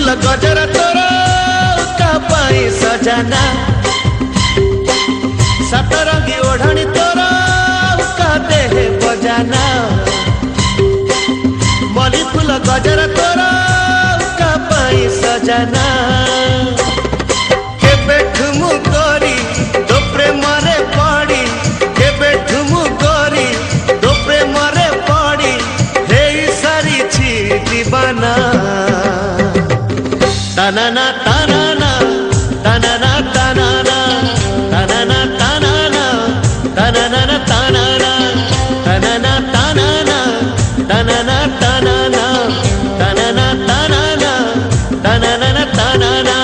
फूल गजरा तोर पाई सजाना सतरंगी ओढ़णी तोर देह बजाना मली फूल गजरा तोर पाई सजाना केबे ठुमु करी तो प्रेम रे पड़ी केबे ठुमु करी तो प्रेम रे पड़ी हे सारी छी दीवाना तानाना तानाना तानाना तानाना तानाना तानाना तानाना तानाना तानाना तानाना तानाना तानाना तानाना तानाना तानाना तानाना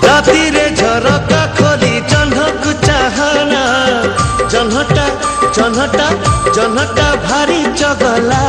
रातिरे झरका खोली जह्नकु चाहना जह्नटा जह्नटा जह्नटा भारी चगला।